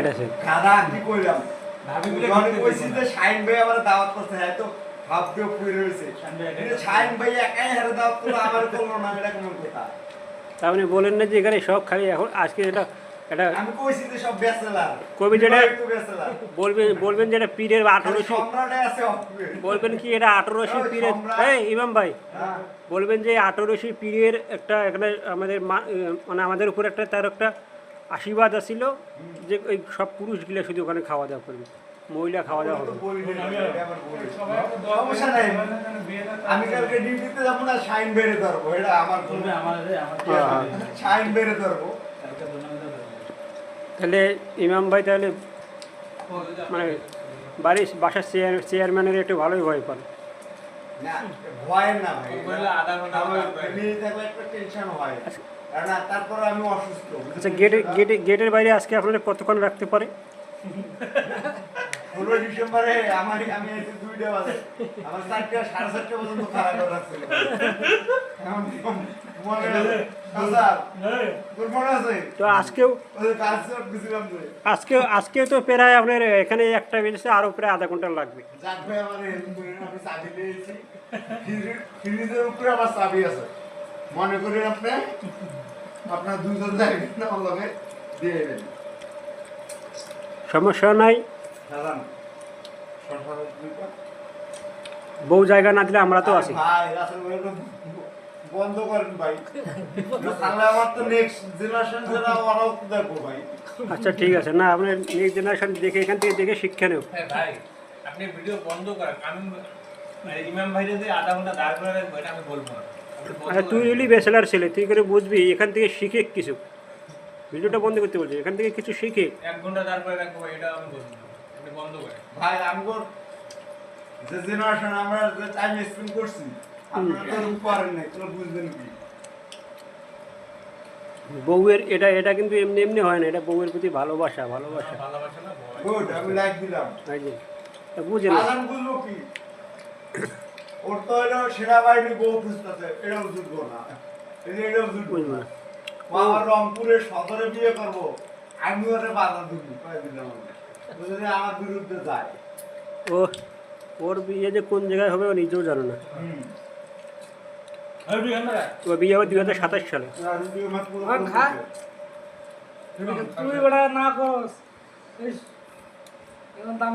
আছে খাদা কি কইলাম আমি কইছি যে শাইন ভাই আমার দাওয়াত করতে হয় তো ভাব দিয়ে পুরো রইছে কিন্তু শাইন ভাই একাই হারে দাওয়াত করলো আমার করলো না এটা কেমন কথা আপনি বলেন না যে এখানে সব খালি এখন আজকে এটা এটা আমি কইছি যে সব ব্যাচেলার কবি যেটা একটু ব্যাচেলার বলবেন যেটা পীরের 1800 সম্রাটে আছে বলবেন কি এটা 1800 পীরের এই ইমাম ভাই হ্যাঁ বলবেন যে 1800 পীরের একটা এখানে আমাদের মানে আমাদের উপর একটা তার একটা আশীর্বাদ আছিল যে ওই সব পুরুষগুলো শুধু ওখানে খাওয়া দাওয়া করবে মহিলা খাওয়া দাওয়া হবে সমস্যা নাই আমি কালকে ডিউটিতে যাবো না শাইন বেড়ে ধরবো এটা আমার শাইন বেড়ে ধরবো তাহলে ইমাম ভাই তাহলে মানে বাড়ির বাসার চেয়ারম্যানের একটু ভালোই ভয় পান না ভয় না ভাই আমার ফ্যামিলি থাকলে একটা টেনশন হয় কারণ তারপর আমি অসুস্থ আচ্ছা গেটের বাইরে আজকে আপনারা কতক্ষণ রাখতে পারে 16 ডিসেম্বরে আমি এসে 2টা বাজে আমার 4টা 4:30 পর্যন্ত খারাপ করে রাখছিল মনে আছে তোর মনে আছে তো আজকেও ওই কাজ করছিলাম যে আজকেও তো প্রায় আপনার এখানে একটা বেজেছে আরও প্রায় আধা ঘন্টা লাগবে যাক ভাই আমার হেল্প করে আমি চাবি দিয়েছি ফ্রিজের উপরে আমার চাবি আছে মনে করেন আপনি আপনার দুজন যাবেন না আমাকে দিয়ে দেবেন সমস্যা নাই সালাম সরকারের দুইটা বউ জায়গা না দিলে আমরা তো আছি ভাই আসলে বন্ধ করেন ভাই তাহলে আমার তো নেক্সট জেনারেশন যারা ওরাও দেখবো ভাই আচ্ছা ঠিক আছে না আপনি নেক্সট জেনারেশন দেখে এখান থেকে দেখে শিক্ষা নেব ভাই আপনি ভিডিও বন্ধ করেন আমি ইমাম ভাই যদি আধা ঘন্টা দাঁড় করে রাখবো এটা আমি বলবো না আচ্ছা তুই হলি ব্যাচেলার ছেলে তুই করে বুঝবি এখান থেকে শিখে কিছু ভিডিওটা বন্ধ করতে বলছি এখান থেকে কিছু শিখে 1 ঘন্টা দাঁড় করে রাখবো ভাই এটা আমি বলবো না আপনি বন্ধ করেন ভাই আমগো যে জেনারেশন আমরা যে টাইম স্পেন্ড করছি আপনারা তো পারেন না তো বুঝবেন কি বউয়ের এটা কিন্তু এমনি এমনি হয় না এটা বউয়ের প্রতি ভালোবাসা ভালোবাসা না ভয় গুড আমি লাইক দিলাম এই যে বুঝে না আলাম বুঝবো কি ওর তো হলো সেনাবাহিনী বউ খুঁজতেছে এটাও যুদ্ধ না এটাও যুদ্ধ বুঝবো না না আমার রংপুরে সদরে বিয়ে করবো আমি ওরে বাধা দিব কয়ে দিলাম যদি আমার বিরুদ্ধে যায় ও ওর বিয়ে যে কোন জায়গায় হবে ও নিজেও জানে না ও বিয়ে হবে 2027 সালে তুই ওটা না করস দাম